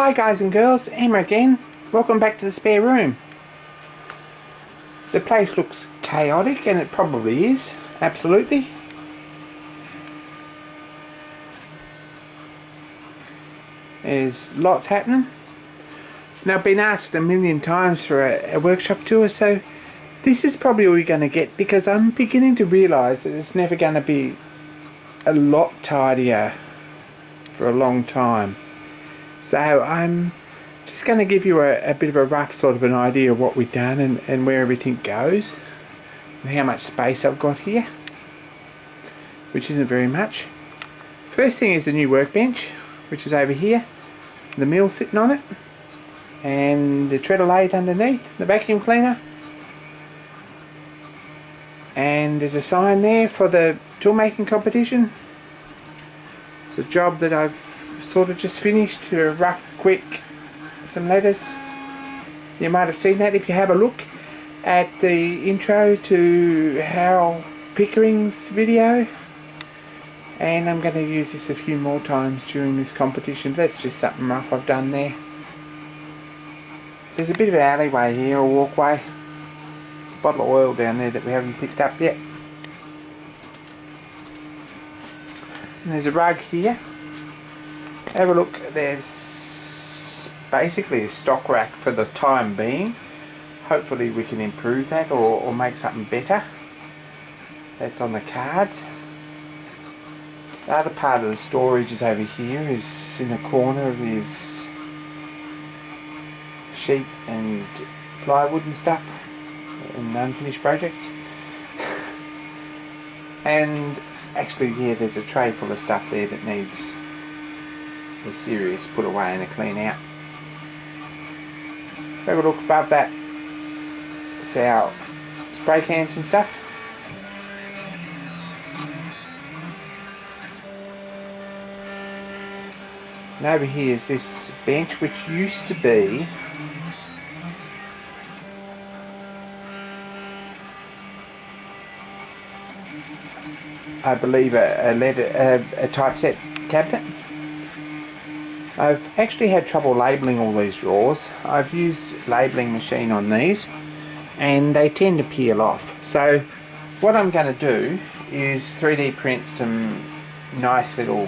Hi guys and girls, Emma again. Welcome back to the spare room. The place looks chaotic, and it probably is, absolutely. There's lots happening. Now I've been asked a million times for a workshop tour, so this is probably all you're going to get, because I'm beginning to realise that it's never going to be a lot tidier for a long time. So I'm just going to give you a bit of a rough sort of an idea of what we've done and where everything goes and how much space I've got here, which isn't very much. First thing is the new workbench, which is over here, the mill sitting on it, and the treader lathe underneath, the vacuum cleaner, and there's a sign there for the tool making competition. It's a job that I've sort of just finished, a rough, quick, some letters. You might have seen that if you have a look at the intro to Harold Pickering's video. And I'm going to use this a few more times during this competition. That's just something rough I've done there. There's a bit of an alleyway here, a walkway. There's a bottle of oil down there that we haven't picked up yet. And there's a rug here. Have a look, there's basically a stock rack for the time being. Hopefully we can improve that or make something better. That's on the cards. The other part of the storage is over here, is in the corner of his sheet and plywood and stuff, and unfinished projects. And actually, yeah, there's a tray full of stuff there that needs a serious put away and a clean out. Have a look above that. It's our spray cans and stuff. And over here is this bench, which used to be I believe a typeset cabinet. I've actually had trouble labelling all these drawers. I've used labelling machine on these and they tend to peel off. So what I'm going to do is 3D print some nice little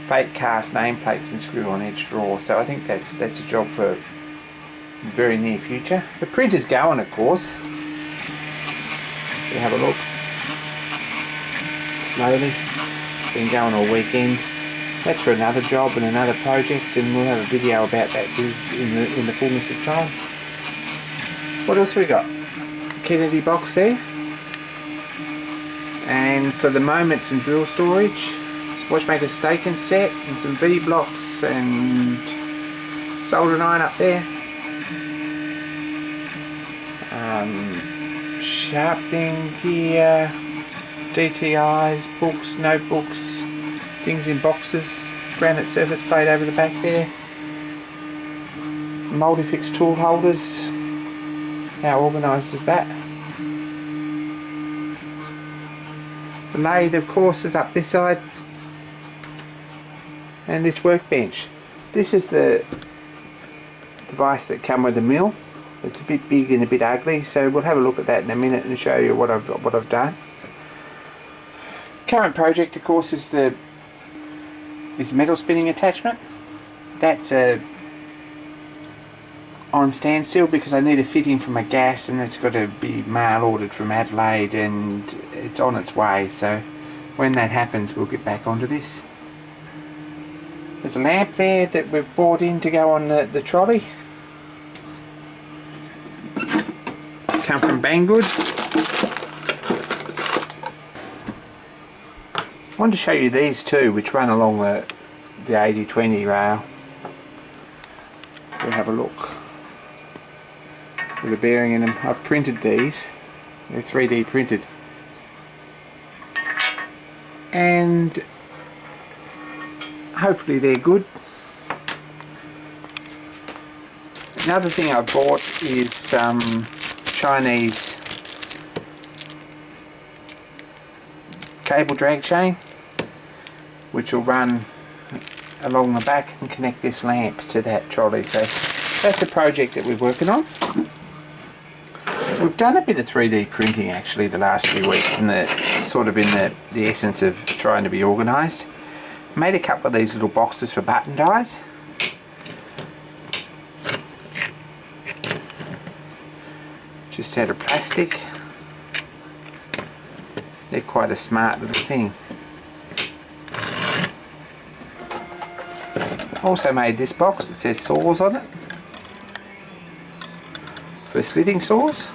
fake cast nameplates and screw on each drawer. So I think that's a job for very near future. The printer's going, of course. You have a look. Slowly. Been going all weekend. That's for another job and another project, and we'll have a video about that in the fullness of time. What else we got? Kennedy box there. And for the moment, some drill storage. Some watchmaker staking set and some V blocks and soldering iron up there. Sharpening gear, DTIs, books, notebooks, things in boxes, granite surface plate over the back there, multi-fix tool holders. How organised is that? The lathe, of course, is up this side, and this workbench. This is the device that come with the mill. It's a bit big and a bit ugly, so we'll have a look at that in a minute and show you what I've done. Current project, of course, is the metal spinning attachment. That's on standstill because I need a fitting from a gas, and it's got to be mail ordered from Adelaide, and it's on its way. So when that happens, we'll get back onto this. There's a lamp there that we've bought in to go on the trolley. Come from Banggood. I wanted to show you these two, which run along the 80-20 rail. We'll have a look. With a bearing in them. I've printed these. They're 3D printed. And hopefully they're good. Another thing I bought is some Chinese cable drag chain, which will run along the back and connect this lamp to that trolley. So that's a project that we're working on. We've done a bit of 3D printing actually the last few weeks, in the sort of in the essence of trying to be organised. Made a couple of these little boxes for button dies. Just out of plastic. They're quite a smart little thing. Also made this box that says saws on it, for slitting saws.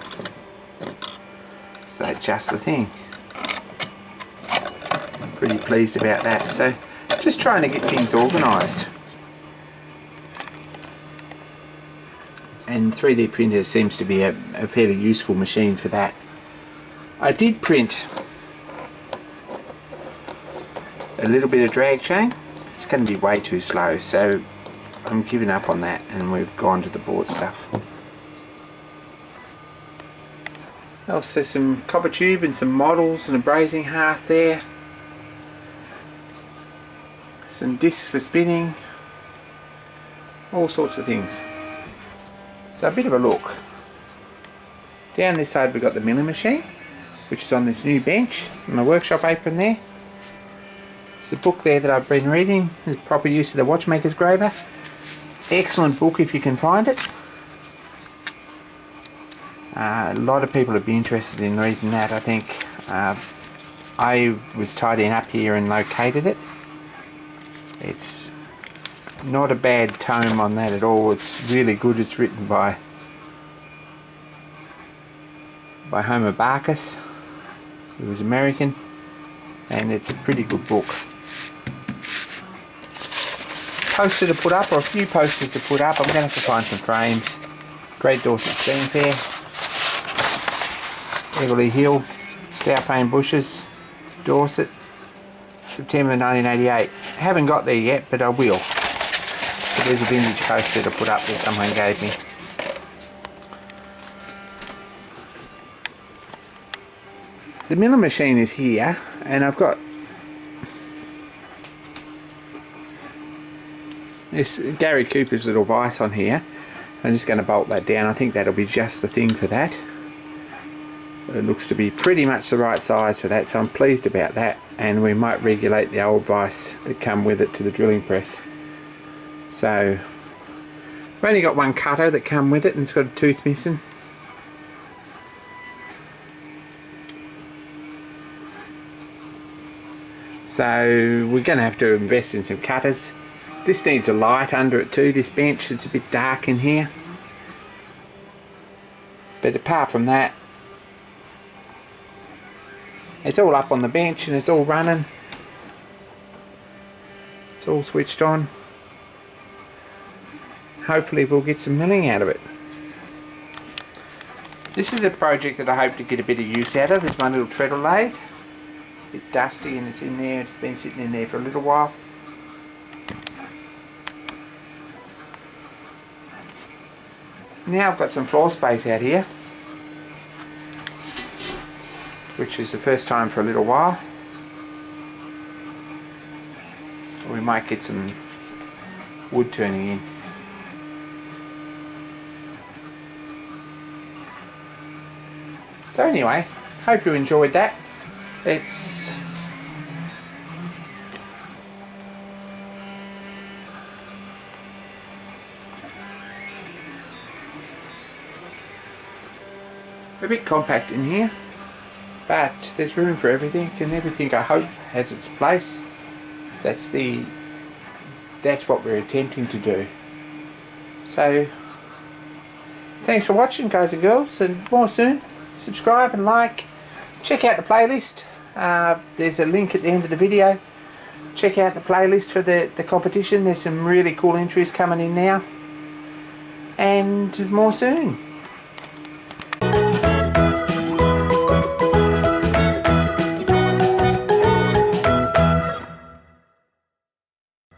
So just the thing. Pretty pleased about that. So just trying to get things organised. And 3D printer seems to be a fairly useful machine for that. I did print a little bit of drag chain. It's going to be way too slow, so I'm giving up on that and we've gone to the board stuff. Also some copper tube and some models and a brazing hearth there. Some discs for spinning. All sorts of things. So a bit of a look. Down this side we've got the milling machine, which is on this new bench, and my workshop apron there. There's a book there that I've been reading, The Proper Use of the Watchmaker's Graver. Excellent book if you can find it. A lot of people would be interested in reading that, I think. I was tidying up here and located it. It's not a bad tome on that at all. It's really good. It's written by Homer Barkus, who was American, and it's a pretty good book. Poster to put up, or a few posters to put up. I'm going to have to find some frames. Great Dorset Steam Fair, Everley Hill, Stowpane Bushes, Dorset, September 1988. I haven't got there yet, but I will. So there's a vintage poster to put up that someone gave me. The milling machine is here, and I've got this Gary Cooper's little vise on here. I'm just going to bolt that down. I think that'll be just the thing for that. It looks to be pretty much the right size for that, so I'm pleased about that. And we might regulate the old vise that come with it to the drilling press. So I've only got one cutter that come with it, and it's got a tooth missing. So we're going to have to invest in some cutters. This needs a light under it too, this bench. It's a bit dark in here. But apart from that, it's all up on the bench and it's all running. It's all switched on. Hopefully we'll get some milling out of it. This is a project that I hope to get a bit of use out of. It's my little treadle lathe. It's a bit dusty and it's in there. It's been sitting in there for a little while. Now I've got some floor space out here, which is the first time for a little while. We might get some wood turning in. So anyway, hope you enjoyed that. It's a bit compact in here, but there's room for everything, and everything I hope has its place. That's what we're attempting to do. So thanks for watching, guys and girls, and more soon. Subscribe and like. Check out the playlist. There's a link at the end of the video. Check out the playlist for the competition. There's some really cool entries coming in now, and more soon.